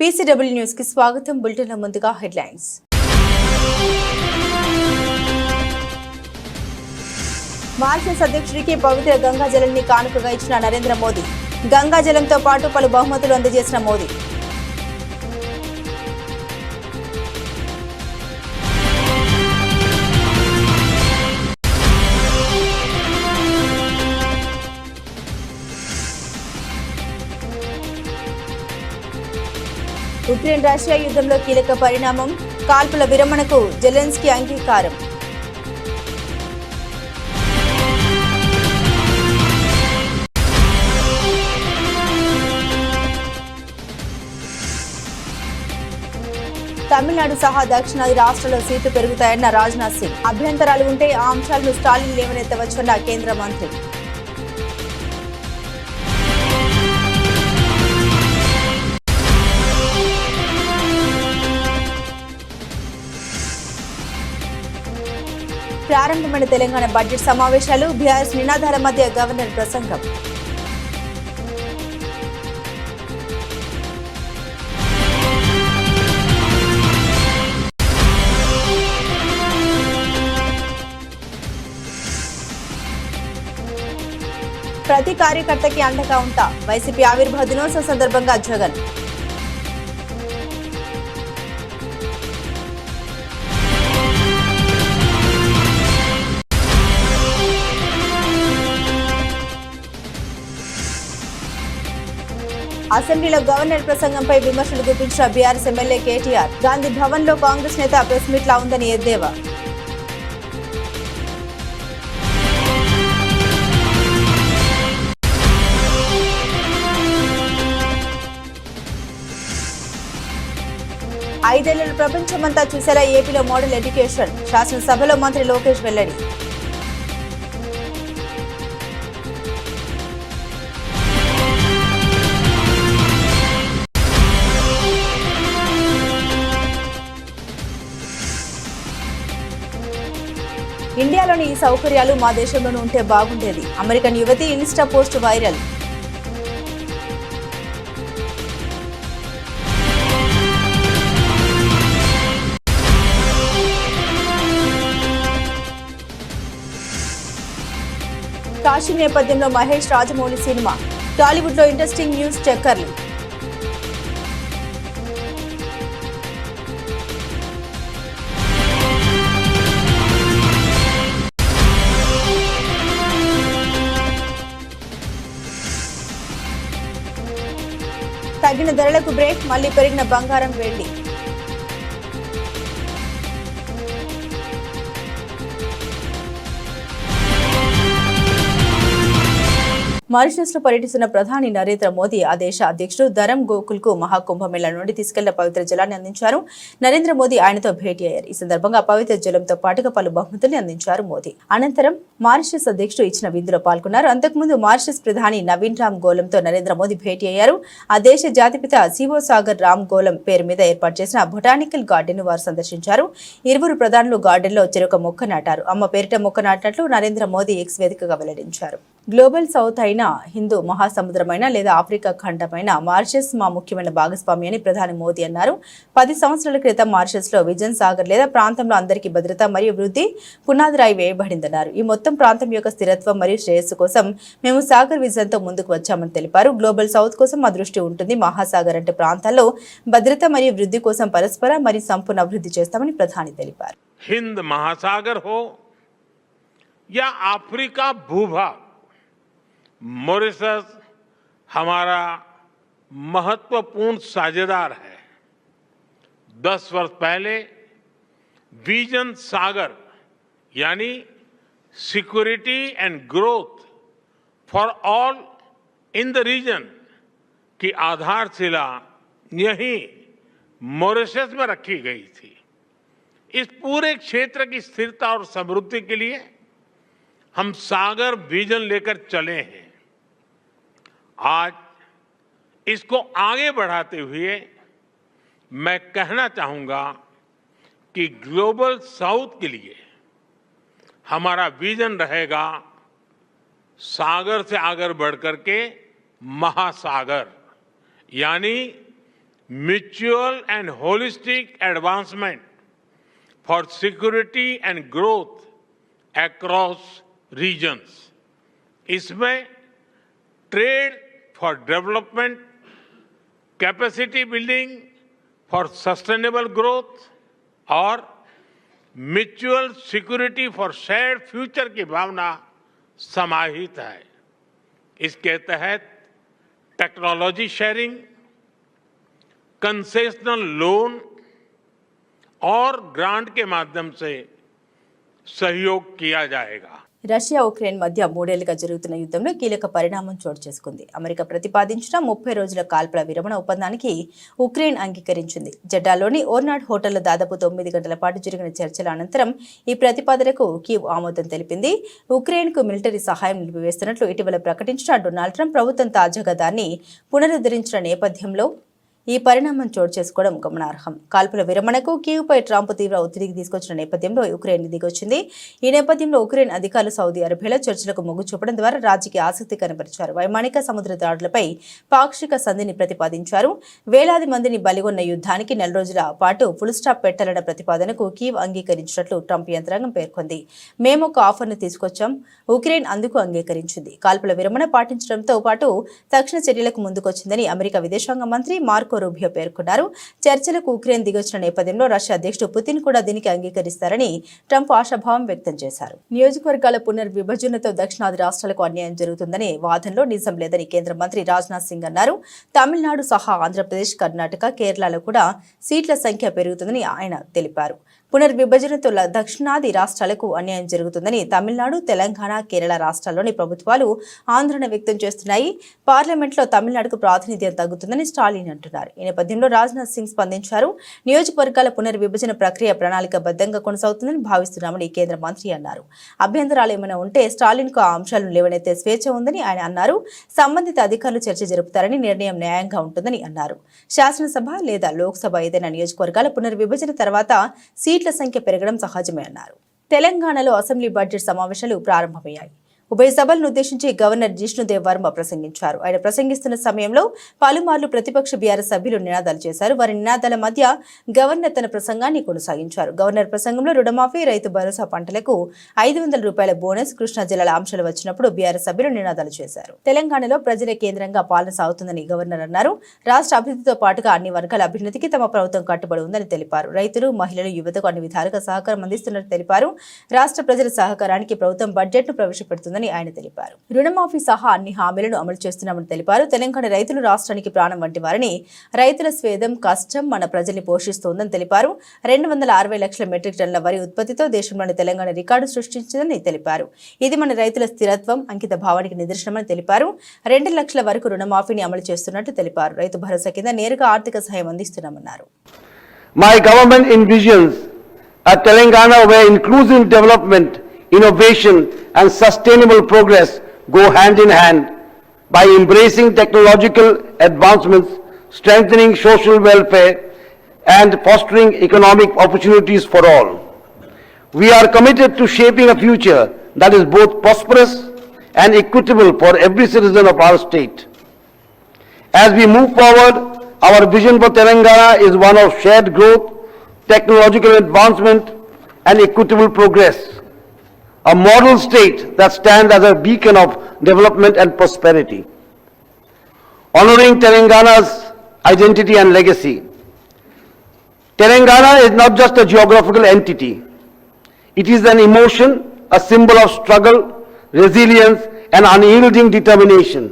PCW news కి స్వాగతం. బులెటిన్ల ముందుగా హెడ్లైన్స్. మారిషస్ అధ్యక్షుడికి పవిత్ర గంగాజలాన్ని కానుకగా ఇచ్చిన నరేంద్ర మోదీ. గంగాజలంతో పాటు పలు బహుమతులు అందజేసిన మోదీ. ఉక్రెయిన్ రష్యా యుద్ధంలో కీలక పరిణామం. కాల్పుల విరమణకు జెలెన్స్కీ అంగీకారం. తమిళనాడు సహా దక్షిణాది రాష్ట్రాల్లో సీట్లు పెరుగుతాయన్న రాజ్నాథ్ సింగ్. అభ్యంతరాలు ఉంటే ఆ అంశాలను స్టాలిన్ లేవనెత్తవచ్చన్న కేంద్ర మంత్రి. ప్రారంభమైన తెలంగాణ బడ్జెట్ సమావేశాలు. బీఆర్ఎస్ నినాదాల మధ్య గవర్నర్ ప్రసంగం. ప్రతి కార్యకర్తకి అండగా ఉంటా. వైసీపీ ఆవిర్భావ దినోత్సవం సందర్భంగా జగన్. అసెంబ్లీలో గవర్నర్ ప్రసంగంపై విమర్శలు గుప్పించిన బీఆర్ఎస్ ఎమ్మెల్యే కేటీఆర్. గాంధీ భవన్ లో కాంగ్రెస్ నేత ప్రెస్ మీట్ లా ఉందని ఎద్దేవా. ఐదేళ్లలో ప్రపంచమంతా చూసేలా ఏపీలో మోడల్ ఎడ్యుకేషన్. శాసనసభలో మంత్రి లోకేష్ వెల్లడి. ఇండియాలోని ఈ సౌకర్యాలు మా దేశంలోనూ ఉంటే బాగుండేది. అమెరికన్ యువతి ఇన్స్టా పోస్ట్ వైరల్. కాశీ నేపథ్యంలో మహేష్ రాజమౌళి సినిమా. టాలీవుడ్ లో ఇంట్రెస్టింగ్ న్యూస్ చక్కర్లు. తగ్గిన ధరలకు బ్రేక్. మళ్లీ పెరిగిన బంగారం, వెండి. మారిషస్ లో పర్యటిస్తున్న ప్రధాని నరేంద్ర మోదీ ఆ దేశ అధ్యక్షుడు ధరం గోకుల్ కు మహాకుంభమేళా నుండి తీసుకెళ్లిన పవిత్ర జలాన్ని అందించారు. నరేంద్ర మోదీ ఆయనతో భేటీ అయ్యారు. ఈ సందర్భంగా పవిత్ర జలంతో పాటుగా పలు బహుమతుల్ని అందించారు మోదీ. అనంతరం మారిషస్ అధ్యక్షుడు ఇచ్చిన విందులో పాల్గొన్నారు. అంతకుముందు మారిషస్ ప్రధాని నవీన్ రామ్ గోలంతో నరేంద్ర మోదీ భేటీ అయ్యారు. ఆ దేశ జాతిపిత శివో సాగర్ రామ్ గోలం పేరు మీద ఏర్పాటు చేసిన బొటానికల్ గార్డెన్ ను వారు సందర్శించారు. ఇరువురు ప్రధానులు గార్డెన్ లో చెరొక మొక్క నాటారు. అమ్మ పేరిట మొక్క నాటినట్లు నరేంద్ర మోదీ ఎక్స్ వేదికగా వెల్లడించారు. గ్లోబల్ సౌత్ అయిన, హిందూ మహాసముద్రమైన లేదా ఆఫ్రికా ఖండమైన మారిషస్ మా ముఖ్యమైన భాగస్వామి అని ప్రధాని మోదీ అన్నారు. 10 సంవత్సరాల క్రితం మారిషస్ లో విజన్ సాగర్ లేదా ప్రాంతంలో అందరికీ భద్రత మరియు వృద్ధి పునాది రాయి వేయబడిందన్నారు. ఈ మొత్తం ప్రాంతం యొక్క స్థిరత్వం మరియు శ్రేయస్సు కోసం మేము సాగర్ విజన్ తో ముందుకు వచ్చామని తెలిపారు. గ్లోబల్ సౌత్ కోసం మా దృష్టి ఉంటుంది. మహాసాగర్ అంటే ప్రాంతాల్లో భద్రత మరియు వృద్ధి కోసం పరస్పర మరియు సంపూర్ణ అభివృద్ధి చేస్తామని ప్రధాని తెలిపారు. హింద్ మహాసాగర్ హో या अफ्रीका भूभाग, मॉरिशस हमारा महत्वपूर्ण साझेदार है। 10 वर्ष पहले विजन सागर यानी security and growth for all in the region की आधारशिला यहीं मॉरिशस में रखी गई थी। इस पूरे क्षेत्र की स्थिरता और समृद्धि के लिए हम सागर विजन लेकर चले हैं। आज इसको आगे बढ़ाते हुए मैं कहना चाहूंगा कि ग्लोबल साउथ के लिए हमारा विजन रहेगा सागर से आगे बढ़कर के महासागर, यानी mutual and holistic advancement for security and growth across regions. इसमें trade for development, capacity building for sustainable growth और mutual security for shared future की भावना समाहित है। इसके तहत टेक्नोलॉजी शेयरिंग, कंसेशनल लोन और ग्रांट के माध्यम से सहयोग किया जाएगा। రష్యా ఉక్రెయిన్ మధ్య మూడేళ్లుగా జరుగుతున్న యుద్ధంలో కీలక పరిణామం చోటు చేసుకుంది. అమెరికా ప్రతిపాదించిన 30 రోజుల కాల్పుల విరమణ ఒప్పందానికి ఉక్రెయిన్ అంగీకరించింది. జెడ్డాలోని ఓర్నాడ్ హోటల్లో దాదాపు 9 గంటల పాటు జరిగిన చర్చల అనంతరం ఈ ప్రతిపాదనకు కీవ్ ఆమోదం తెలిపింది. ఉక్రెయిన్కు మిలిటరీ సహాయం నిలిపివేస్తున్నట్లు ఇటీవల ప్రకటించిన డొనాల్డ్ ట్రంప్ ప్రభుత్వం తాజాగా దాన్ని పునరుద్ధరించిన నేపథ్యంలో ఈ పరిణామం చోటు చేసుకోవడం గమనార్హం. కాల్పుల విరమణకు కీవ్పై ట్రంప్ తీవ్ర ఒత్తిడికి తీసుకొచ్చిన నేపథ్యంలో ఉక్రెయిన్ దిగొచ్చింది. ఈ నేపథ్యంలో ఉక్రెయిన్ అధికారులు సౌదీ అరేబియాలో చర్చలకు మొగ్గు చూపడం ద్వారా రాజకీయ ఆసక్తి కనబరిచారు. వైమానిక సముద్ర దాడులపై పాక్షిక సంధిని ప్రతిపాదించారు. వేలాది మందిని బలిగొన్న యుద్ధానికి 4 రోజుల పాటు ఫుల్ స్టాప్ పెట్టాలన్న ప్రతిపాదనకు కీవ్ అంగీకరించినట్లు ట్రంప్ యంత్రాంగం పేర్కొంది. మేము ఒక ఆఫర్ను తీసుకొచ్చాం, ఉక్రెయిన్ అందుకు అంగీకరించింది. కాల్పుల విరమణ పాటించడంతో పాటు తక్షణ చర్యలకు ముందుకొచ్చిందని అమెరికా విదేశాంగ మంత్రి మార్కో రూబియో పేర్కొన్నారు. చర్చలకు ఉక్రెయిన్ దిగొచ్చిన నేపథ్యంలో రష్యా అధ్యక్షుడు పుతిన్ కూడా దీనికి అంగీకరిస్తారని ట్రంప్ ఆశాభావం వ్యక్తం చేశారు. నియోజకవర్గాల పునర్విభజనతో దక్షిణాది రాష్ట్రాలకు అన్యాయం జరుగుతుందనే వాదనలో నిజం లేదని కేంద్ర మంత్రి రాజ్నాథ్ సింగ్ అన్నారు. తమిళనాడు సహా ఆంధ్రప్రదేశ్, కర్ణాటక, కేరళలో కూడా సీట్ల సంఖ్య పెరుగుతుందని ఆయన తెలిపారు. పునర్విభజనతో దక్షిణాది రాష్ట్రాలకు అన్యాయం జరుగుతుందని తమిళనాడు, తెలంగాణ, కేరళ రాష్ట్రాల్లోని ప్రభుత్వాలు ఆందోళన వ్యక్తం చేస్తున్నాయి. పార్లమెంట్లో తమిళనాడుకు ప్రాతినిధ్యం తగ్గుతుందని స్టాలిన్ అంటున్నారు. ఈ నేపథ్యంలో రాజ్నాథ్ సింగ్ స్పందించారు. నియోజకవర్గాల పునర్విభజన ప్రక్రియ ప్రణాళికబద్ధంగా కొనసాగుతుందని భావిస్తున్నామని కేంద్ర మంత్రి అన్నారు. అభ్యంతరాలు ఏమైనా ఉంటే స్టాలిన్కు ఆ అంశాలను లేవనెత్తే స్వేచ్ఛ ఉందని ఆయన అన్నారు. సంబంధిత అధికారులు చర్చ జరుపుతారని, నిర్ణయం న్యాయంగా ఉంటుందని అన్నారు. శాసనసభ లేదా లోక్సభ ఏదైనా నియోజకవర్గాల పునర్విభజన తర్వాత సీట్ల సంఖ్య పెరగడం సహజమే అన్నారు. తెలంగాణలో అసెంబ్లీ బడ్జెట్ సమావేశాలు ప్రారంభమయ్యాయి. ఉభయ సభలను ఉద్దేశించి గవర్నర్ జిష్ణుదేవ్ వర్మ ప్రసంగించారు. ఆయన ప్రసంగిస్తున్న సమయంలో పలుమార్లు ప్రతిపక్ష బీఆర్ఎస్ సభ్యులు నినాదాలు చేశారు. వారి నినాదాల మధ్య గవర్నర్ తన ప్రసంగాన్ని కొనసాగించారు. గవర్నర్ ప్రసంగంలో రుణమాఫీ, రైతు భరోసా, పంటలకు 500 రూపాయల బోనస్, కృష్ణా జిల్లాల అంశాలు వచ్చినప్పుడు బీఆర్ఎస్ సభ్యులు నినాదాలు చేశారు. తెలంగాణలో ప్రజల కేంద్రంగా పాలన సాగుతుందని గవర్నర్ అన్నారు. రాష్ట్ర అభివృద్ధితో పాటుగా అన్ని వర్గాల అభ్యున్నతికి తమ ప్రభుత్వం కట్టుబడి ఉందని తెలిపారు. రైతులు, మహిళలు, యువతకు అన్ని విధాలుగా సహకారం అందిస్తున్నట్టు తెలిపారు. రాష్ట్ర ప్రజల సహకారానికి ప్రభుత్వం బడ్జెట్ను ప్రవేశపెడుతుందని ఆయన తెలిపారు. రుణమాఫీ సహా అన్ని హామీలను అమలు చేస్తున్నామని తెలిపారు. తెలంగాణ రైతులు రాష్ట్రానికి ప్రాణం వంటి వారిని, రైతుల స్వేదం, కష్టం మన ప్రజల్ని పోషిస్తోందని తెలిపారు. 260 లక్షల మెట్రిక్ టన్నుల వరి ఉత్పత్తితో దేశంలోని తెలంగాణ రికార్డు సృష్టించిందని తెలిపారు. ఇది మన రైతుల స్థిరత్వం, అంకిత భావానికి నిదర్శనమని తెలిపారు. 2 లక్షల వరకు రుణమాఫీని అమలు చేస్తున్నట్టు తెలిపారు. రైతు భరోసా కింద నేరుగా ఆర్థిక సహాయం అందిస్తున్నామన్నారు. My government envisions a Telangana where inclusive development, innovation and sustainable progress go hand in hand by embracing technological advancements, strengthening social welfare and fostering economic opportunities for all. We are committed to shaping a future that is both prosperous and equitable for every citizen of our state. As we move forward, our vision for Telangana is one of shared growth, technological advancement and equitable progress. A model state that stands as a beacon of development and prosperity. Honoring Telangana's identity and legacy. Telangana is not just a geographical entity. It is an emotion, a symbol of struggle, resilience and unyielding determination.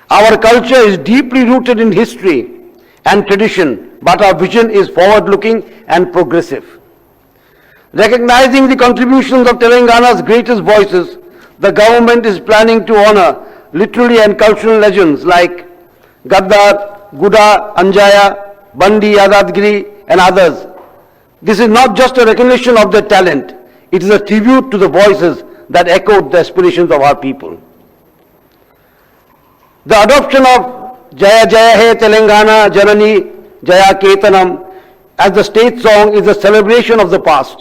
Our culture is deeply rooted in history and tradition, but our vision is forward-looking and progressive. Recognizing the contributions of Telangana's greatest voices, the government is planning to honor literary and cultural legends like Gaddar, Guda, Anjaya, Bandi, Yadadgiri and others. This is not just a recognition of their talent, it is a tribute to the voices that echoed the aspirations of our people. The adoption of Jaya Jaya He Telangana Janani Jaya Ketanam as the state song is a celebration of the past.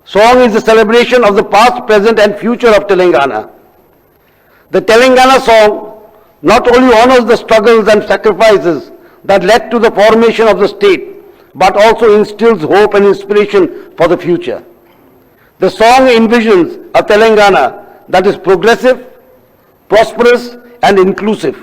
Song is a celebration of the past, present and future of Telangana. The Telangana song not only honors the struggles and sacrifices that led to the formation of the state, but also instills hope and inspiration for the future. The song envisions a Telangana that is progressive, prosperous and inclusive,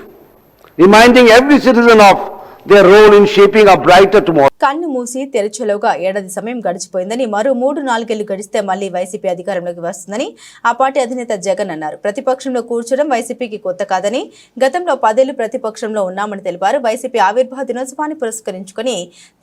reminding every citizen of their role in shaping a brighter tomorrow. కన్ను మూసి తెరచలోగా ఏడాది సమయం గడిచిపోయిందని మరో 3-4 ఏళ్లు గడిస్తే మళ్లీ YCP అధికారంలోకి వస్తుందని ఆ పార్టీ అధినేత జగన్ అన్నారు. ప్రతిపక్షంలో కూర్చోడం వైసీపీకి కొత్త కాదని, గతంలో 10 ఏళ్లు ప్రతిపక్షంలో ఉన్నామని తెలిపారు. వైసీపీ ఆవిర్భావ దినోత్సవాన్ని పురస్కరించుకుని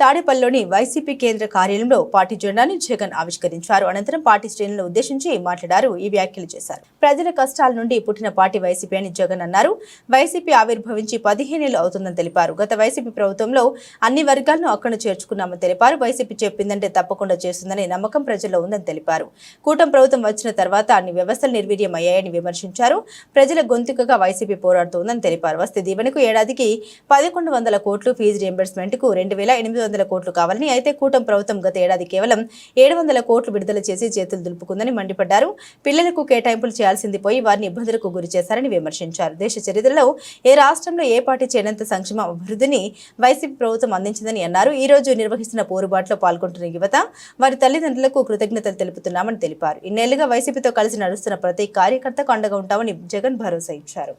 తాడేపల్లిలోని వైసీపీ కేంద్ర కార్యాలయంలో పార్టీ జెండాను జగన్ ఆవిష్కరించారు. అనంతరం పార్టీ శ్రేణులను ఉద్దేశించి మాట్లాడారు. ఈ వ్యాఖ్యలు చేశారు. ప్రజల కష్టాల నుండి పుట్టిన పార్టీ వైసీపీ అని జగన్ అన్నారు. వైసీపీ ఆవిర్భవించి 15 ఏళ్లు అవుతుందని తెలిపారు. గత వైసీపీ ప్రభుత్వంలో అన్ని వర్గాలను అక్కడ చేర్చుకున్నామని తెలిపారు. వైసీపీ చెప్పిందంటే తప్పకుండా చేస్తుందని నమ్మకం ప్రజల్లో ఉందని తెలిపారు. కూటమి ప్రభుత్వం వచ్చిన తర్వాత అన్ని వ్యవస్థలు నిర్వీర్యం అయ్యాయని విమర్శించారు. ప్రజల గొంతుకగా వైసీపీ పోరాడుతోందని తెలిపారు. వసతి దీవెనకు ఏడాదికి 1100 కోట్లు, ఫీజు రియంబర్స్మెంట్ కు 2800 కోట్లు కావాలని, అయితే కూటమి ప్రభుత్వం గత ఏడాది కేవలం 700 కోట్లు విడుదల చేసి చేతులు దులుపుకుందని మండిపడ్డారు. పిల్లలకు కేటాయింపులు చేయాల్సింది పోయి వారిని ఇబ్బందులకు గురి చేశారని విమర్శించారు. దేశ చరిత్రలో ఏ రాష్ట్రంలో ఏ పార్టీ చేయనంత సంక్షేమ అభివృద్ధిని వైసీపీ ప్రభుత్వం అందించిందని అన్నారు. ఈ రోజు నిర్వహిస్తున్న పోరుబాటులో పాల్గొంటున్న యువత వారి తల్లిదండ్రులకు కృతజ్ఞతలు తెలుపుతున్నామని తెలిపారు. ఇన్నేళ్లుగా వైసీపీతో కలిసి నడుస్తున్న ప్రతి కార్యకర్తకు అండగా ఉంటామని జగన్ భరోసా ఇచ్చారు.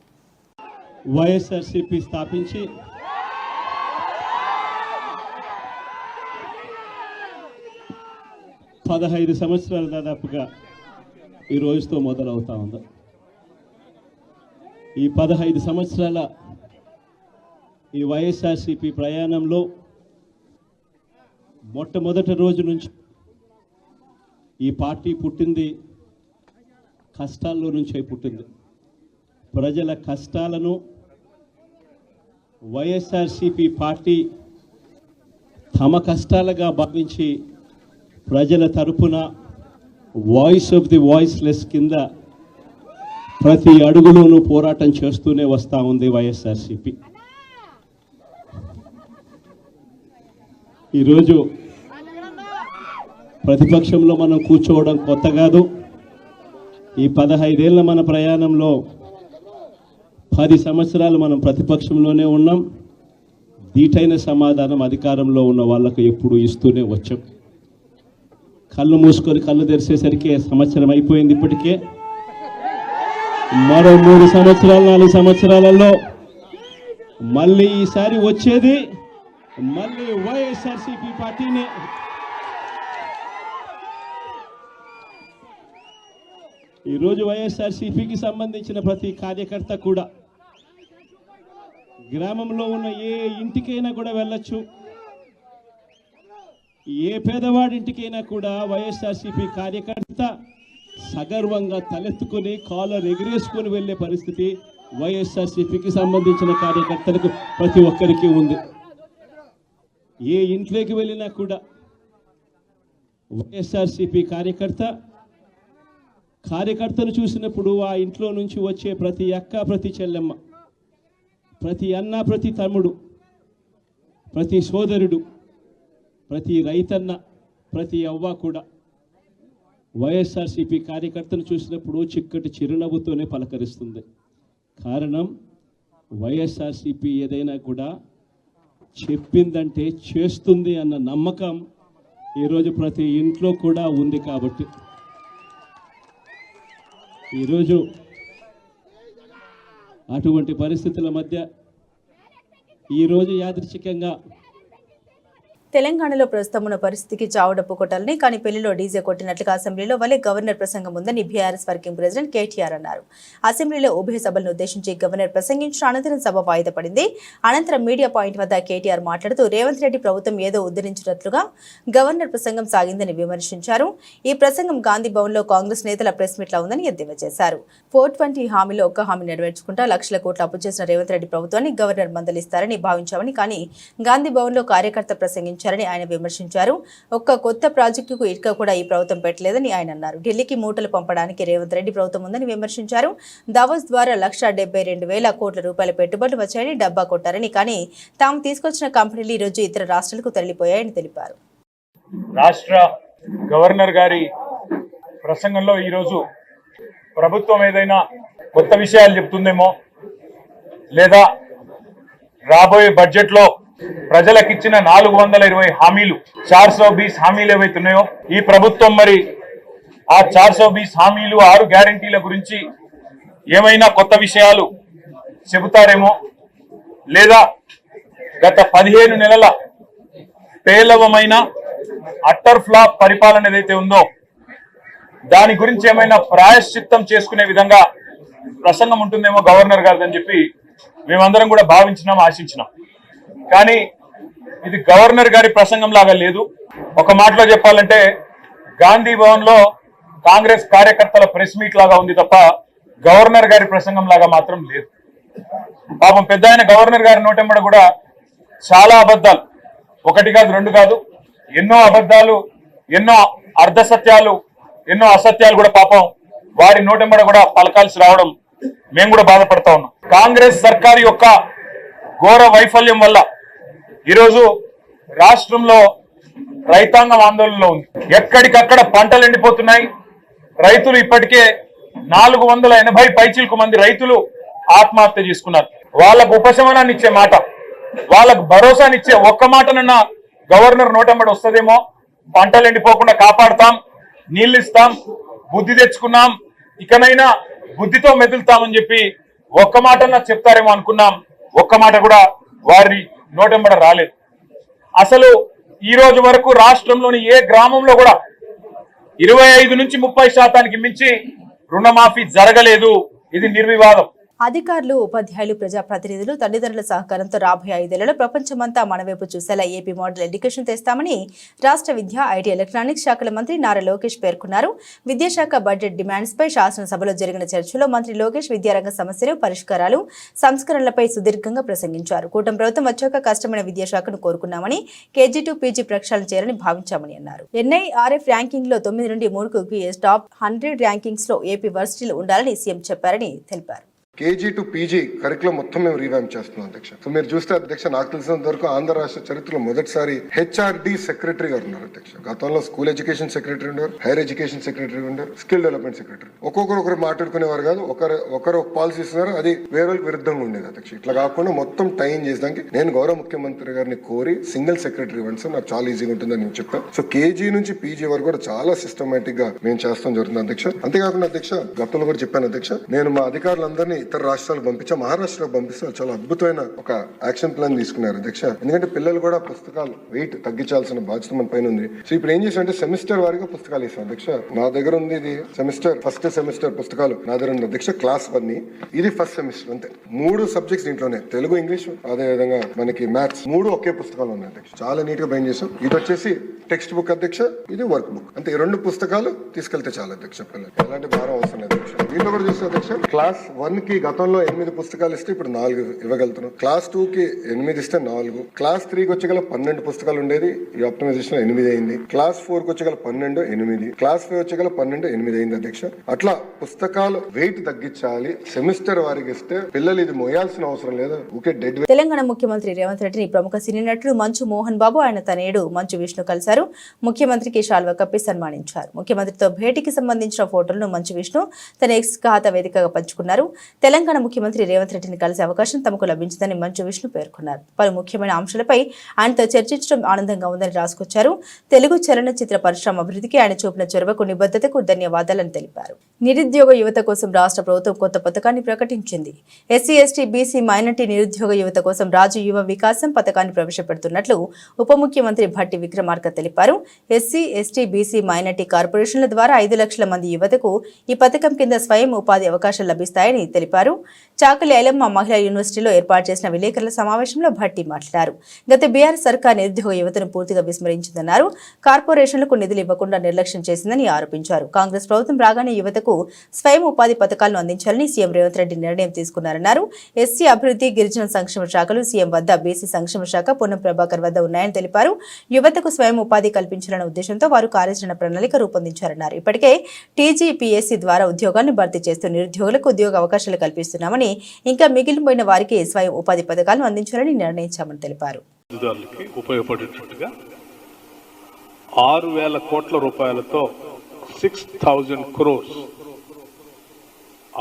వైఎస్ఆర్సీపీ స్థాపించి 15 సంవత్సరాలు దాదాపుగా ఈ రోజుతో మొదలవుతా ఉంది. ఈ 15 సంవత్సరాల ఈ వైఎస్ఆర్సీపీ ప్రయాణంలో మొట్టమొదటి రోజు నుంచి ఈ పార్టీ పుట్టింది కష్టాల్లో నుంచే పుట్టింది. ప్రజల కష్టాలను వైఎస్ఆర్సీపీ పార్టీ తమ కష్టాలుగా భావించి ప్రజల తరపున వాయిస్ ఆఫ్ ది వాయిస్లెస్ కింద ప్రతి అడుగులోనూ పోరాటం చేస్తూనే వస్తూ ఉంది వైఎస్ఆర్సీపీ. ఈరోజు ప్రతిపక్షంలో మనం కూర్చోవడం కొత్త కాదు. ఈ 15 ఏళ్ల మన ప్రయాణంలో 10 సంవత్సరాలు మనం ప్రతిపక్షంలోనే ఉన్నాం. దీటైన సమాధానం అధికారంలో ఉన్న వాళ్ళకు ఎప్పుడు ఇస్తూనే వచ్చాం. కళ్ళు మూసుకొని కళ్ళు తెరిచేసరికి సంవత్సరం అయిపోయింది. ఇప్పటికే మరో 3 సంవత్సరాలు 4 సంవత్సరాలలో మళ్ళీ ఈసారి వచ్చేది మళ్ళీ వైఎస్ఆర్సీపీ పార్టీనే. ఈరోజు వైఎస్ఆర్సీపీకి సంబంధించిన ప్రతి కార్యకర్త కూడా గ్రామంలో ఉన్న ఏ ఇంటికైనా కూడా వెళ్ళొచ్చు. ఏ పేదవాడింటికైనా కూడా వైఎస్ఆర్సీపీ కార్యకర్త సగర్వంగా తలెత్తుకుని కాలర్ ఎగిరేసుకొని వెళ్ళే పరిస్థితి వైఎస్ఆర్సీపీకి సంబంధించిన కార్యకర్తలకు ప్రతి ఒక్కరికి ఉంది. ఏ ఇంట్లోకి వెళ్ళినా కూడా వైఎస్ఆర్సీపీ కార్యకర్తను చూసినప్పుడు ఆ ఇంట్లో నుంచి వచ్చే ప్రతి అక్క, ప్రతి చెల్లెమ్మ, ప్రతి అన్న, ప్రతి తమ్ముడు, ప్రతి సోదరుడు, ప్రతి రైతన్న, ప్రతి అవ్వ కూడా వైఎస్ఆర్సీపీ కార్యకర్తను చూసినప్పుడు చిక్కటి చిరునవ్వుతోనే పలకరిస్తుంది. కారణం వైఎస్ఆర్సీపీ ఏదైనా కూడా చెప్పిందంటే చేస్తుంది అన్న నమ్మకం ఈరోజు ప్రతి ఇంట్లో కూడా ఉంది. కాబట్టి ఈరోజు అటువంటి పరిస్థితుల మధ్య ఈరోజు యాదృచ్ఛికంగా తెలంగాణలో ప్రస్తుతం ఉన్న పరిస్థితికి చావుడప్పు కొట్టాలని, కానీ పెళ్లిలో డీజే కొట్టినట్లుగా అసెంబ్లీలో వలె గవర్నర్ ప్రసంగం ఉందని బీఆర్ఎస్ వర్కింగ్ ప్రెసిడెంట్ కేటీఆర్ అన్నారు. అసెంబ్లీలో ఉభయ సభలను ఉద్దేశించి గవర్నర్ ప్రసంగించిన అనంతరం సభ వాయిదా పడింది. అనంతరం మీడియా పాయింట్ వద్ద కేటీఆర్ మాట్లాడుతూ రేవంత్ రెడ్డి ప్రభుత్వం ఏదో ఉద్ధరించినట్లుగా గవర్నర్ ప్రసంగం సాగిందని విమర్శించారు. ఈ ప్రసంగం గాంధీ భవన్ లో కాంగ్రెస్ నేతల ప్రెస్ మీట్ లా ఉందని ఎద్దేవా చేశారు. 420 హామీలో ఒక్క హామీ నెరవేర్చుకుంటా లక్షల కోట్ల అప్పు చేసిన రేవంత్ రెడ్డి ప్రభుత్వాన్ని గవర్నర్ మందలిస్తారని భావించామని, కానీ గాంధీ భవన్ లో కార్యకర్త ప్రసంగించారని ఆయన విమర్శించారు. ఒక్క కొత్త ప్రాజెక్టుకు ఇటుక కూడా ఈ ప్రభుత్వం పెట్టలేదని ఆయన అన్నారు. ఢిల్లీకి మూటలు పంపడానికి రేవంత్ రెడ్డి ప్రభుత్వం ఉందని విమర్శించారు. దావోస్ ద్వారా 1,72,000 కోట్ల రూపాయల పెట్టుబడులు వచ్చాయని డబ్బా కొట్టారని, కానీ తాము తీసుకొచ్చిన కంపెనీలు ఈ రోజు ఇతర రాష్ట్రాలకు తరలిపోయాయని తెలిపారు. రాష్ట్ర గవర్నర్ గారి ప్రసంగంలో ఈరోజు ప్రభుత్వం ఏదైనా కొత్త విషయాలు చెప్తుందేమో, లేదా రాబోయే బడ్జెట్లో ప్రజలకు ఇచ్చిన 420 హామీలు 420 హామీలు ఏవైతున్నాయో ఈ ప్రభుత్వం మరి ఆ 420 హామీలు 6 గ్యారంటీల గురించి ఏమైనా కొత్త విషయాలు చెబుతారేమో, లేదా గత 15 నెలల పేలవమైన అట్టర్ ఫ్లాప్ పరిపాలన ఏదైతే ఉందో దాని గురించి ఏమైనా ప్రాయశ్చిత్తం చేసుకునే విధంగా ప్రసంగం ఉంటుందేమో గవర్నర్ గారిదని చెప్పి మేమందరం కూడా భావించినాం, ఆశించినాం. కానీ ఇది గవర్నర్ గారి ప్రసంగం లాగా లేదు. ఒక మాటలో చెప్పాలంటే గాంధీ భవన్ లో కాంగ్రెస్ కార్యకర్తల ప్రెస్ మీట్ లాగా ఉంది తప్ప గవర్నర్ గారి ప్రసంగం లాగా మాత్రం లేదు. పాపం పెద్ద ఆయన గవర్నర్ గారి నోటెంబడ కూడా చాలా అబద్ధాలు, ఒకటి కాదు రెండు కాదు, ఎన్నో అబద్ధాలు, ఎన్నో అర్ధ సత్యాలు, ఎన్నో అసత్యాలు కూడా పాపం వారి నోటెంబడ కూడా పలకాల్సి రావడం మేము కూడా బాధపడతా ఉన్నాం. కాంగ్రెస్ సర్కారు యొక్క ఘోర వైఫల్యం వల్ల ఈరోజు రాష్ట్రంలో రైతాంగం ఆందోళనలో ఉంది. ఎక్కడికక్కడ పంటలు ఎండిపోతున్నాయి. రైతులు ఇప్పటికే 480 పైచిలకు మంది రైతులు ఆత్మహత్య చేసుకున్నారు. వాళ్ళకు ఉపశమనాన్ని ఇచ్చే మాట, వాళ్ళకు భరోసానిచ్చే ఒక్క మాటనన్నా గవర్నర్ నోటెంబడి వస్తుందేమో. పంటలు ఎండిపోకుండా కాపాడుతాం, నీళ్లు ఇస్తాం, బుద్ధి తెచ్చుకున్నాం, ఇకనైనా బుద్ధితో మెదులుతామని చెప్పి ఒక్క మాటన్నా చెప్తారేమో అనుకున్నాం. ఒక్క మాట కూడా వారి నోటెంబడ రాలేదు. అసలు ఈ రోజు వరకు రాష్ట్రంలోని ఏ గ్రామంలో కూడా 25 నుంచి 30% మించి రుణమాఫీ జరగలేదు. ఇది నిర్వివాదం. అధికారులు, ఉపాధ్యాయులు, ప్రజాప్రతినిధులు, తల్లిదండ్రుల సహకారంతో రాబోయే 5 ఏళ్లలో ప్రపంచమంతా మన వైపు చూసేలా ఏపీ మోడల్ ఎడ్యుకేషన్ తెస్తామని రాష్ట్ర విద్యా, ఐటీ, ఎలక్ట్రానిక్స్ శాఖల మంత్రి నారా లోకేష్ పేర్కొన్నారు. విద్యాశాఖ బడ్జెట్ డిమాండ్స్ పై శాసనసభలో జరిగిన చర్చలో మంత్రి లోకేష్ విద్యారంగ సమస్యలు, పరిష్కారాలు, సంస్కరణలపై సుదీర్ఘంగా ప్రసంగించారు. కూటమి ప్రభుత్వం వచ్చాక కష్టమైన విద్యాశాఖను కోరుకున్నామని, కేజీ టు పీజీ ప్రక్షాళన చేయాలని భావించామని అన్నారు. ఎన్ఐఆర్ఎఫ్ ర్యాంకింగ్ లో 9 నుండి 3కు టాప్ 100 ర్యాంకింగ్స్ లో ఏపీ వర్సిటీలు ఉండాలని సీఎం చెప్పారని తెలిపారు. కేజీ టు పీజీ కరికులం మొత్తం మేము రీవ్యాంప్ చేస్తున్నాం అధ్యక్ష. సో మీరు చూస్తే అధ్యక్ష, నాకు తెలిసినంత వరకు ఆంధ్ర రాష్ట్ర చరిత్రలో మొదటిసారి హెచ్ఆర్డి సెక్రటరీ గారు ఉన్నారు అధ్యక్ష. గతంలో స్కూల్ ఎడ్యుకేషన్ సెక్రటరీ ఉన్నారు, హైయర్ ఎడ్యుకేషన్ సెక్రటరీ ఉన్నారు, స్కిల్ డెవలప్మెంట్ సెక్రటరీ. ఒకరు మాట్లాడుకునేవారు కాదు, ఒకరు పాలసీ ఇస్తున్నారు, అది వేరే విరుద్ధంగా ఉండేది అధ్యక్ష. ఇట్లా కాకుండా మొత్తం టైం చేసడానికి నేను గౌరవ ముఖ్యమంత్రి గారిని కోరి సింగిల్ సెక్రటరీ ఇవ్వండి సార్, నాకు చాలా ఈజీగా ఉంటుందని నేను చెప్పాను. సో కేజీ నుంచి పీజీ వరకు కూడా చాలా సిస్టమేటిక్ గా మేము చేస్తాం జరుగుతుంది అధ్యక్ష. అంతేకాకుండా అధ్యక్ష, గతంలో కూడా చెప్పాను అధ్యక్ష, నేను మా అధికారులందరినీ ఇతర రాష్ట్రాలకు పంపించా, మహారాష్ట్రకు పంపిస్తే చాలా అద్భుతమైన ఒక యాక్షన్ ప్లాన్ తీసుకున్నారు అధ్యక్ష. ఎందుకంటే పిల్లలు కూడా పుస్తకాలు వెయిట్ తగ్గించాల్సిన బాధ్యత మన పైన ఉంది. సో ఇప్పుడు ఏం చేసామంటే సెమిస్టర్ వారిగా పుస్తకాలు ఇస్తాం అధ్యక్ష. నా దగ్గర ఉంది ఇది ఫస్ట్ సెమిస్టర్ పుస్తకాలు నా దగ్గర ఉంది అధ్యక్ష. క్లాస్ 1 ఇది ఫస్ట్ సెమిస్టర్ అంతే. 3 సబ్జెక్ట్స్ దీంట్లోనే, తెలుగు, ఇంగ్లీష్, అదే విధంగా మనకి మ్యాథ్స్, 3 ఒకే పుస్తకాలు ఉన్నాయి అధ్యక్ష. చాలా నీట్ గా బైండ్ చేసాం. ఇది వచ్చేసి టెక్స్ట్ బుక్ అధ్యక్ష, ఇది వర్క్ బుక్ అంతే. 2 పుస్తకాలు తీసుకెళ్తే చాలా అధ్యక్ష. పిల్లలు ఎలాంటి భారం అవసరం లేదు అధ్యక్ష. దీంట్లో కూడా చూస్తే అధ్యక్ష, క్లాస్ 1 కి గతంలో 8 పుస్తకాలు ఇస్తే ఇప్పుడు 4 ఇవ్వగలుగుతున్నాం. క్లాస్ 2 కి 8 ఇస్తే 4, క్లాస్ 3 కి వచ్చేగల 12 పుస్తకాలు ఉండేది, ఈ ఆప్టిమైజేషన్ 8 అయింది. క్లాస్ 4 కి వచ్చేగల 12, 8, క్లాస్ 5 వచ్చేగల 12, 8 అయింది అధ్యక్ష. అట్లా పుస్తకాలు వెయిట్ తగ్గించాలి, సెమిస్టర్ వారికి ఇస్తే పిల్లలు ఇది మోయాల్సిన అవసరం లేదు. ఊకే డెడ్. తెలంగాణ ముఖ్యమంత్రి రేవంత్ రెడ్డిని ప్రముఖ సినీ నటుడు మంచు మోహన్ బాబు, ఆయన తనయుడు మంచు విష్ణు కలిశారు. ముఖ్యమంత్రికి శాల్వా కప్పి సన్మానించారు. ముఖ్యమంత్రితో భేటీకి సంబంధించిన ఫోటోలను మంచు విష్ణు తన ఎక్స్ ఖాతా వేదికగా పంచుకున్నారు. తెలంగాణ ముఖ్యమంత్రి రేవంత్ రెడ్డిని కలిసే అవకాశం తమకు లభించిందని మంచు విష్ణు పేర్కొన్నారు. పలు ముఖ్యమైన అంశాలపై ఆయనతో చర్చించడం ఆనందంగా ఉందని రాసుకొచ్చారు. తెలుగు చలనచిత్ర పరిశ్రమ అభివృద్ధికి ఆయన చూపిన చొరవకు, నిబద్ధతకు ధన్యవాదాలని తెలిపారు. నిరుద్యోగ యువత కోసం రాష్ట్ర ప్రభుత్వం కొత్త పథకాన్ని ప్రకటించింది. ఎస్సీ, ఎస్టీ, బీసీ, మైనార్టీ నిరుద్యోగ యువత కోసం రాజు యువ వికాసం పథకాన్ని ప్రవేశపెడుతున్నట్లు ఉప ముఖ్యమంత్రి భట్టి విక్రమార్క తెలిపారు. ఎస్సీ, ఎస్టీ, బీసీ, మైనార్టీ కార్పొరేషన్ల ద్వారా 5 లక్షల మంది యువతకు ఈ పథకం కింద స్వయం ఉపాధి అవకాశాలు లభిస్తాయని తెలిపారు. చాకలి ఐలమ్మ మహిళా యూనివర్సిటీలో ఏర్పాటు చేసిన విలేకరుల సమావేశంలో భట్టి మాట్లాడారు. గత బీఆర్ సర్కార్ నిరుద్యోగ యువతను పూర్తిగా విస్మరించిందన్నారు. కార్పొరేషన్లకు నిధులు ఇవ్వకుండా నిర్లక్ష్యం చేసిందని ఆరోపించారు. కాంగ్రెస్ ప్రభుత్వం రాగానే యువతకు స్వయం ఉపాధి పథకాలను అందించాలని సీఎం రేవంత్ రెడ్డి నిర్ణయం తీసుకున్నారన్నారు. ఎస్సీ అభివృద్ధి, గిరిజన సంక్షేమ శాఖలు సీఎం వద్ద, బీసీ సంక్షేమ శాఖ పొన్నం ప్రభాకర్ వద్ద ఉన్నాయని తెలిపారు. యువతకు స్వయం ఉపాధి కల్పించాలన్న ఉద్దేశంతో వారు కార్యాచరణ ప్రణాళిక రూపొందించారన్నారు. ఇప్పటికే టీజీపీఎస్సీ ద్వారా ఉద్యోగాలను భర్తీ చేస్తూ నిరుద్యోగులకు ఉద్యోగ అవకాశాలు కల్పిస్తున్నామని, ఇంకా మిగిలిపోయిన వారికి స్వయం ఉపాధి పథకాలను అందించాలని నిర్ణయించామని తెలిపారు. ఉపయోగపడేటట్టుగా 6,000 కోట్ల రూపాయలతో 6,000 crores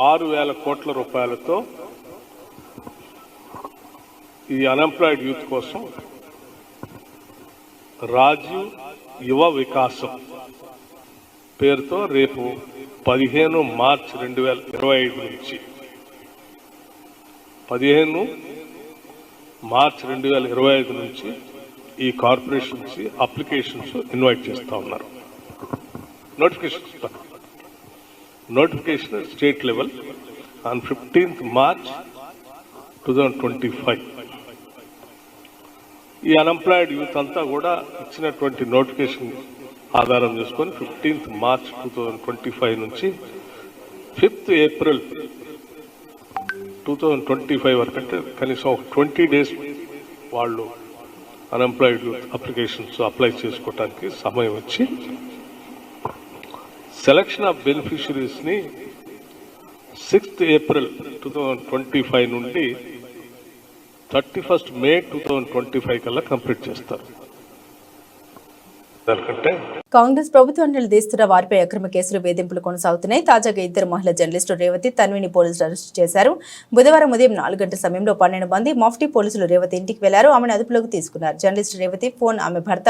6,000 కోట్ల రూపాయలతో ఈ అన్ఎంప్లాయిడ్ యూత్ కోసం రాజీవ్ యువ వికాసం పేరుతో రేపు 15 మార్చి 2025 నుంచి 15 మార్చి 2025 నుంచి ఈ కార్పొరేషన్ నుంచి అప్లికేషన్స్ ఇన్వైట్ చేస్తూ ఉన్నారు. Notification state level on 15th March 2025. ఈ అన్ఎంప్లాయిడ్ యూత్ అంతా కూడా ఇచ్చినటువంటి నోటిఫికేషన్ ఆధారం చేసుకొని 15th March 2025 నుంచి 5th April 2025 వరకు, అంటే కనీసం 20 days వాళ్ళు అన్ఎంప్లాయిడ్ యూత్ అప్లికేషన్స్ అప్లై చేసుకోవడానికి సమయం ఇచ్చి సెలక్షన్ ఆఫ్ బెనిఫిషరీస్ని 6th April 2025 నుండి 31st May 2025 కల్లా కంప్లీట్ చేస్తారు. దానికంటే కాంగ్రెస్ ప్రభుత్వం నిలదీస్తున్న వారిపై అక్రమ కేసులు వేధింపులు కొనసాగుతున్నాయి. తాజాగా ఇద్దరు మహిళా జర్నలిస్టులు రేవతి, తన్విని పోలీసులు అరెస్టు చేశారు. బుధవారం ఉదయం 4 గంటల సమయంలో 12 మంది మఫ్టీ పోలీసులు రేవతి ఇంటికి వెళ్లారు. ఆమెను అదుపులోకి తీసుకున్నారు. జర్నలిస్టు రేవతి ఫోన్, ఆమె భర్త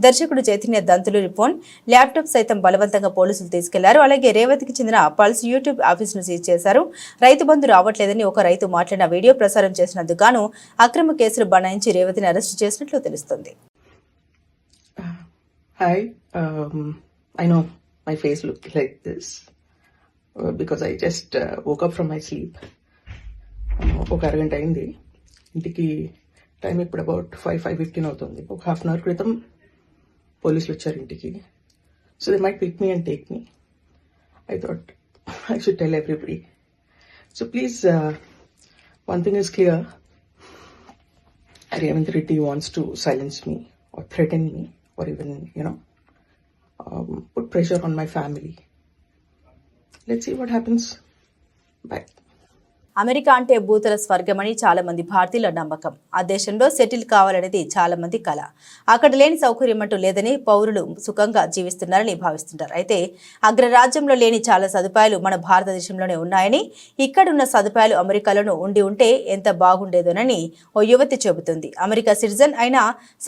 దర్శకుడు చైతన్య దంతులు ఫోన్, ల్యాప్టాప్ సైతం బలవంతంగా పోలీసులు తీసుకెళ్లారు. అలాగే రేవతికి చెందిన పల్స్ యూట్యూబ్ ఆఫీసును సీజ్ చేశారు. రైతు బంధు రావట్లేదని ఒక రైతు మాట్లాడిన వీడియో ప్రసారం చేసినందుకు గాను అక్రమ కేసులు బనాయించి రేవతిని అరెస్టు చేసినట్లు తెలుస్తోంది. Hi, I know my face looked like this because I just woke up from my sleep. ఒక అరగంట అయింది. ఇంటికి టైం ఇప్పుడు అబౌట్ 5:15 అవుతుంది. ఒక హాఫ్ అన్ అవర్ క్రితం పోలీసులు వచ్చారు ఇంటికి. So they might pick me and take me. I thought I should tell everybody. So please, one thing is clear. Revanth Reddy wants to silence me or threaten me, or even, put pressure on my family. Let's see what happens. Bye. America అంటే భూతల స్వర్గమని చాలా మంది భారతీయుల నమ్మకం. ఆ దేశంలో settle కావాలనేది చాలా మంది కల. అక్కడ లేని సౌకర్యం అంటూ లేదని పౌరులు సుఖంగా జీవిస్తున్నారని భావిస్తుంటారు. అయితే అగ్రరాజ్యంలో లేని చాలా సదుపాయాలు మన భారతదేశంలోనే ఉన్నాయని, ఇక్కడున్న సదుపాయాలు అమెరికాలోనూ ఉంటే ఎంత బాగుండేదోనని ఓ యువతి చెబుతుంది. అమెరికా సిటిజన్ అయిన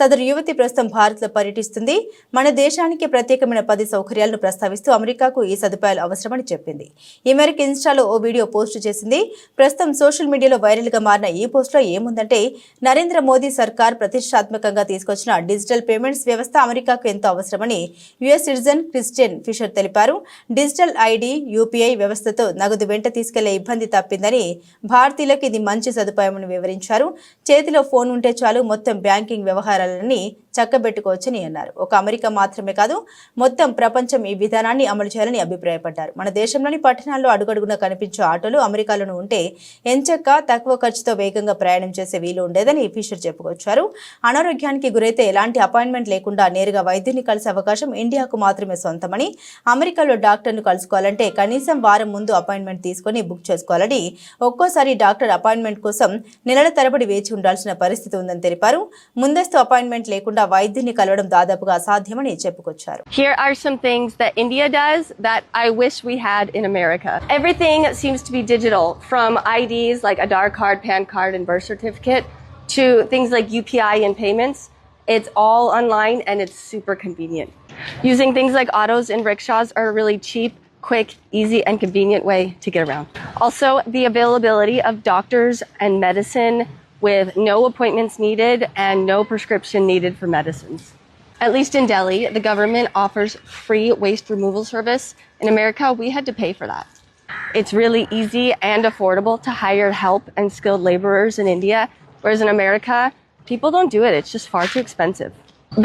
సదరు యువతి ప్రస్తుతం భారత్లో పర్యటిస్తుంది. మన దేశానికి ప్రత్యేకమైన 10 సౌకర్యాలను ప్రస్తావిస్తూ అమెరికాకు ఈ సదుపాయాలు అవసరమని చెప్పింది. ఈ మేరకు ఇన్స్టాలో ఓ వీడియో పోస్టు చేసింది. ప్రస్తుతం సోషల్ మీడియాలో వైరల్ గా మారిన ఈ పోస్టులో ఏముందంటే, నరేంద్ర మోదీ సర్కార్ ప్రతిష్టాత్మకంగా తీసుకొచ్చిన డిజిటల్ పేమెంట్స్ వ్యవస్థ అమెరికాకు ఎంతో అవసరమని యుఎస్ సిటిజన్ క్రిస్టియన్ ఫిషర్ తెలిపారు. డిజిటల్ ఐడి, యూపీఐ వ్యవస్థతో నగదు వెంట తీసుకెళ్లే ఇబ్బంది తప్పిందని, భారతీయులకు ఇది మంచి సదుపాయమని వివరించారు. చేతిలో ఫోన్ ఉంటే చాలు మొత్తం బ్యాంకింగ్ వ్యవహారాలని చక్కబెట్టుకోవచ్చని అన్నారు. ఒక అమెరికా మాత్రమే కాదు, మొత్తం ప్రపంచం ఈ విధానాన్ని అమలు చేయాలని అభిప్రాయపడ్డారు. మన దేశంలోని పట్టణాల్లో అడుగడుగునా కనిపించే ఆటోలు అమెరికాలోనూ ఉంటే ఎంచక్క తక్కువ ఖర్చుతో వేగంగా ప్రయాణం చేసే వీలు ఉండేదని ఫిషర్ చెప్పుకొచ్చారు. అనారోగ్యానికి గురైతే ఎలాంటి అపాయింట్మెంట్ లేకుండా నేరుగా వైద్యుని కలిసే అవకాశం ఇండియాకు మాత్రమే సొంతమని, అమెరికాలో డాక్టర్ను కలుసుకోవాలంటే కనీసం వారం ముందు అపాయింట్మెంట్ తీసుకుని బుక్ చేసుకోవాలని, ఒక్కోసారి డాక్టర్ అపాయింట్మెంట్ కోసం నెలల తరబడి వేచి ఉండాల్సిన పరిస్థితి ఉందని తెలిపారు. ముందస్తు అపాయింట్మెంట్ లేకుండా వైద్యుని కలవడం దాదాపుగా అసాధ్యమని చెప్పుకొచ్చారు. Here are some things that India does that I wish we had in America. Everything seems to be digital, from IDs like Aadhaar card, PAN card, and birth certificate to things like UPI and payments. It's all online and it's super convenient. Using things like autos and rickshaws are a really cheap, quick, easy, and convenient way to get around. Also, the availability of doctors and medicine with no appointments needed and no prescription needed for medicines. At least in Delhi, the government offers free waste removal service. In America, we had to pay for that. It's really easy and affordable to hire help and skilled laborers in India, whereas in America, people don't do it. It's just far too expensive.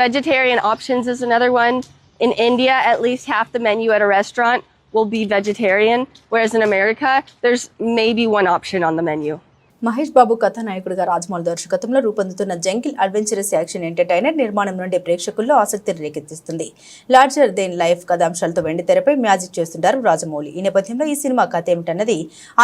Vegetarian options is another one. In India, at least half the menu at a restaurant will be vegetarian, whereas in America, there's maybe one option on the menu. Mahesh Babu కథానాయకుడిగా రాజమౌళి దర్శకత్వంలో రూపొందుతున్న jungle adventurous action entertainer నిర్మాణం నుండి ప్రేక్షకుల్లో ఆసక్తిని రేకెత్తిస్తుంది. Larger than life కథాంశాలతో వెండితెరపై magic చేస్తుంటారు రాజమౌళి. ఈ నేపథ్యంలో ఈ సినిమా కథ ఏమిటన్నది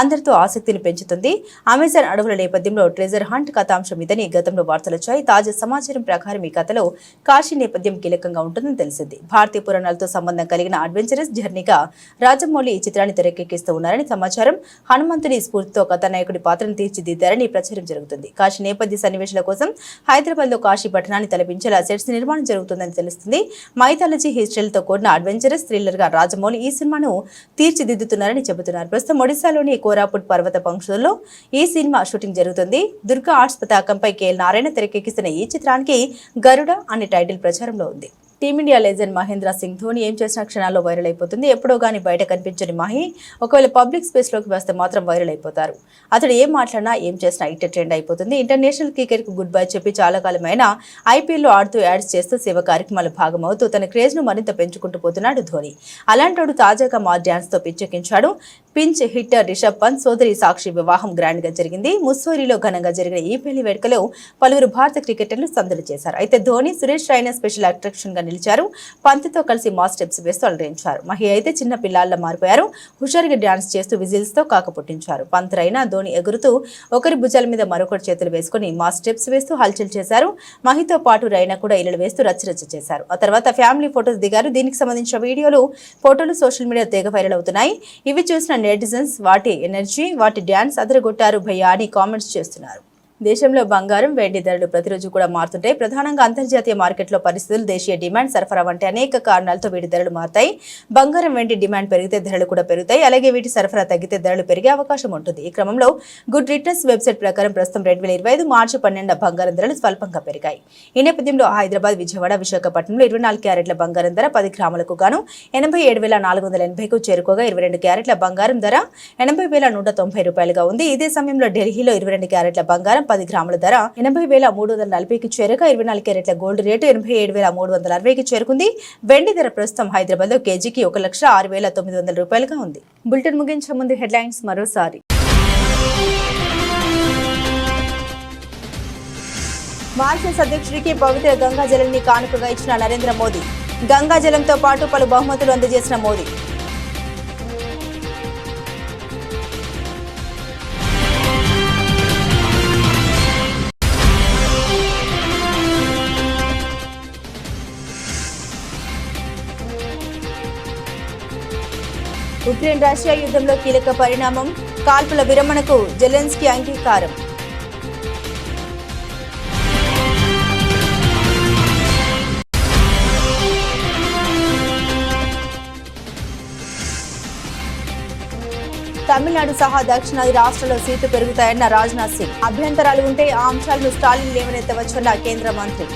అందరితో ఆసక్తిని పెంచుతుంది. అమెజాన్ అడవుల నేపథ్యంలో ట్రెజర్ హంట్ కథాంశం ఇదని గతంలో వార్తలొచ్చాయి. తాజా సమాచారం ప్రకారం ఈ కథలో కాశీ నేపథ్యం కీలకంగా ఉంటుందని తెలిసింది. భారతీయ పురాణాలతో సంబంధం కలిగిన అడ్వెంచరస్ జర్నీగా రాజమౌళి ఈ చిత్రాన్ని తెరకెక్కిస్తూ ఉన్నారని సమాచారం. హనుమంతుడి స్ఫూర్తితో కథానాయకుడి పాత్రను తీర్చిదిద్దారు తీర్చిదిద్దారని ప్రచారం జరుగుతుంది. కాశీ నేపథ్య సన్నివేశాల కోసం హైదరాబాద్ లో కాశీ పట్టణాన్ని తలపించేలా సెట్స్ నిర్మాణం జరుగుతుందని తెలుస్తుంది. మైథాలజీ హిస్టరీలతో కూడిన అడ్వెంచరస్ థ్రిల్లర్ గా రాజమౌళి ఈ సినిమాను తీర్చిదిద్దుతున్నారని చెబుతున్నారు. ప్రస్తుతం ఒడిశాలోని కోరాపుట్ పర్వత పంక్తుల్లో ఈ సినిమా షూటింగ్ జరుగుతుంది. దుర్గా ఆర్ట్స్ పతాకంపై కేఎల్ నారాయణ తెరకెక్కిస్తున్న ఈ చిత్రానికి గరుడ అనే టైటిల్ ప్రచారంలో ఉంది. టీమిండియా లెజెండ్ మహేంద్ర సింగ్ ధోని ఏం చేసిన క్షణాల్లో వైరల్ అయిపోతుంది. ఎప్పుడో గానీ బయట కనిపించని మహి ఒకవేళ పబ్లిక్ స్పేస్ లోకి వస్తే మాత్రం వైరల్ అయిపోతారు. అతడు ఏం మాట్లాడినా ఏం చేసినా ఇట్ట ట్రెండ్ అయిపోతుంది. ఇంటర్నేషనల్ క్రికెట్ కు గుడ్ బై చెప్పి చాలా కాలమైన ఐపీఎల్ లో ఆడుతూ యాడ్స్ చేస్తూ సేవ కార్యక్రమాల భాగమవుతూ తన క్రేజ్ ను మరింత పెంచుకుంటూ పోతున్నాడు ధోని. అలాంటి తాజాగా మా డ్యాన్స్ తో పిచ్చెక్కించాడు. పించ్ హిట్టర్ రిషబ్ పంత్ సోదరి సాక్షి వివాహం గ్రాండ్ గా జరిగింది. ముస్సోరిలో ఘనంగా జరిగిన ఈ పెళ్లి వేడుకలో పలువురు భారత క్రికెటర్లు సందడి చేశారు. అయితే ధోని సురేష్ రైనా స్పెషల్ అట్రాక్షన్ గా నిలిచారు. పంత్తో కలిసి మాస్ స్టెప్స్ వేస్తూ అలరించారు. మహి అయితే చిన్న పిల్లాళ్ళ మారిపోయారు. హుషారుగా డాన్స్ చేస్తూ విజిల్స్ తో కాకపుట్టించారు. పంత్ రైనా ధోని ఎగురుతూ ఒకరి భుజాల మీద మరొకరి చేతులు వేసుకుని మాస్ స్టెప్స్ వేస్తూ హల్చల్ చేశారు. మహితో పాటు రైనా కూడా ఇళ్లలు వేస్తూ రచ్చరచ్చ చేశారు. ఆ తర్వాత ఫ్యామిలీ ఫోటోస్ దిగారు. దీనికి సంబంధించిన వీడియోలు ఫోటోలు సోషల్ మీడియా తెగ వైరల్ అవుతున్నాయి. ఇవి చూసిన నెటిజన్స్ వాటి ఎనర్జీ వాటి డ్యాన్స్ అదరగొట్టారు భయ్యా అని కామెంట్స్ చేస్తున్నారు. దేశంలో బంగారం వెండి ధరలు ప్రతిరోజు కూడా మారుతుంటాయి. ప్రధానంగా అంతర్జాతీయ మార్కెట్లో పరిస్థితులు, దేశీయ డిమాండ్, సరఫరా వంటి అనేక కారణాలతో వీటి ధరలు మారుతాయి. బంగారం వెండి డిమాండ్ పెరిగితే ధరలు కూడా పెరుగుతాయి. అలాగే వీటి సరఫరా తగ్గితే ధరలు పెరిగే అవకాశం ఉంటుంది. ఈ క్రమంలో గుడ్ రిటర్న్స్ వెబ్సైట్ ప్రకారం ప్రస్తుతం 2025 మార్చి 12 బంగారం ధరలు స్వల్పంగా పెరిగాయి. ఈ నేపథ్యంలో హైదరాబాద్, విజయవాడ, విశాఖపట్నంలో 24 క్యారెట్ల బంగారం ధర 10 గ్రాములకు గాను 87,480కు చేరుకోగా 22 క్యారెట్ల బంగారం ధర 80,190 రూపాయలుగా ఉంది. ఇదే సమయంలో ఢిల్లీలో 22 క్యారెట్ల బంగారం 10 గ్రాముల ధర 80,340కి చేరగా 24 క్యారెట్ల గోల్డ్ రేటు 87,360కి చేరుకుంది. వెండి ధర ప్రస్తుతం హైదరాబాద్ లో కేజీకి 1,06,900 రూపాయలుగా ఉంది. బులెటిన్ ముగించే ముందు హెడ్లైన్స్ మరోసారి. మారిషస్ అధ్యక్షుడికి పవిత్ర గంగాజలాన్ని కానుకగా ఇచ్చిన నరేంద్ర మోదీ. గంగాజలంతో పాటు పలు బహుమతులు అందజేసిన మోదీ. ఉక్రెయిన్ రష్యా యుద్ధంలో కీలక పరిణామం, కాల్పుల విరమణకు జెలెన్స్కీ అంగీకారం. తమిళనాడు సహా దక్షిణాది రాష్ట్రాల్లో సీట్లు పెరుగుతాయన్న రాజ్నాథ్ సింగ్. అభ్యంతరాలు ఉంటే ఆ అంశాలను స్టాలిన్ లేవనెత్తవచ్చన్న కేంద్ర మంత్రి.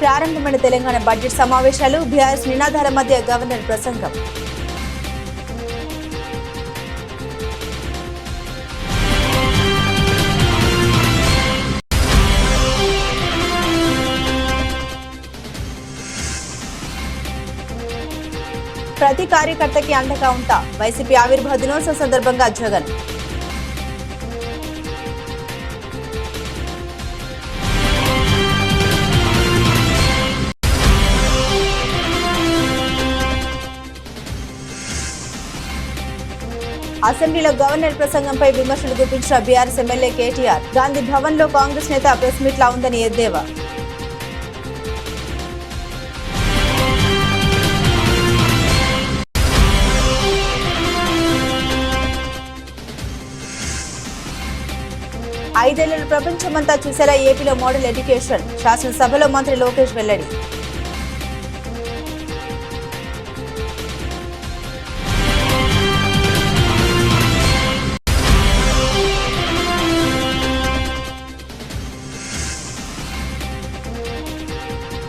ప్రారంభమైన తెలంగాణ బడ్జెట్ సమావేశాలు, బీఆర్ఎస్ నినాదాల మధ్య గవర్నర్ ప్రసంగం. ప్రతి కార్యకర్తకి అండగా ఉంటా, వైసీపీ ఆవిర్భావ దినోత్సవం సందర్భంగా జగన్. అసెంబ్లీలో గవర్నర్ ప్రసంగంపై విమర్శలు గుప్పించిన బీఆర్ఎస్ ఎమ్మెల్యే కేటీఆర్. గాంధీ భవన్ లో కాంగ్రెస్ నేత ప్రెస్ మీట్ లా ఉందని ఎద్దేవా. ఐదేళ్లలో ప్రపంచమంతా చూసేలా ఏపీలో మోడల్ ఎడ్యుకేషన్, శాసనసభలో మంత్రి లోకేష్ వెల్లడి.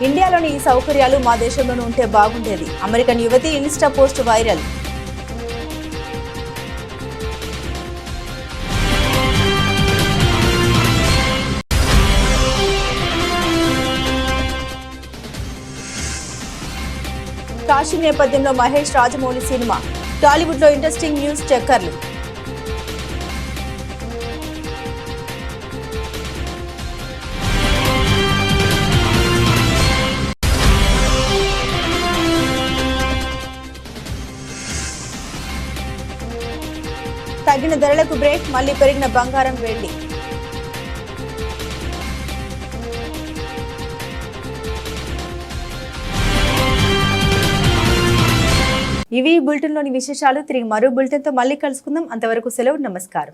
ఇండియాలోని ఈ సౌకర్యాలు మా దేశంలోనూ ఉంటే బాగుండేది. అమెరికన్ యువతి ఇన్స్టా పోస్ట్ వైరల్. కాశీ నేపథ్యంలో మహేష్ రాజమౌళి సినిమా. టాలీవుడ్ లో ఇంట్రెస్టింగ్ న్యూస్ చక్కర్లు. తగ్గిన ధరలకు బ్రేక్, మళ్లీ పెరిగిన బంగారం వెండి. ఇవి బులెటిన్లోని విశేషాలు. తిరిగి మరో బులెటిన్తో మళ్ళీ కలుసుకుందాం. అంతవరకు సెలవు. నమస్కారం.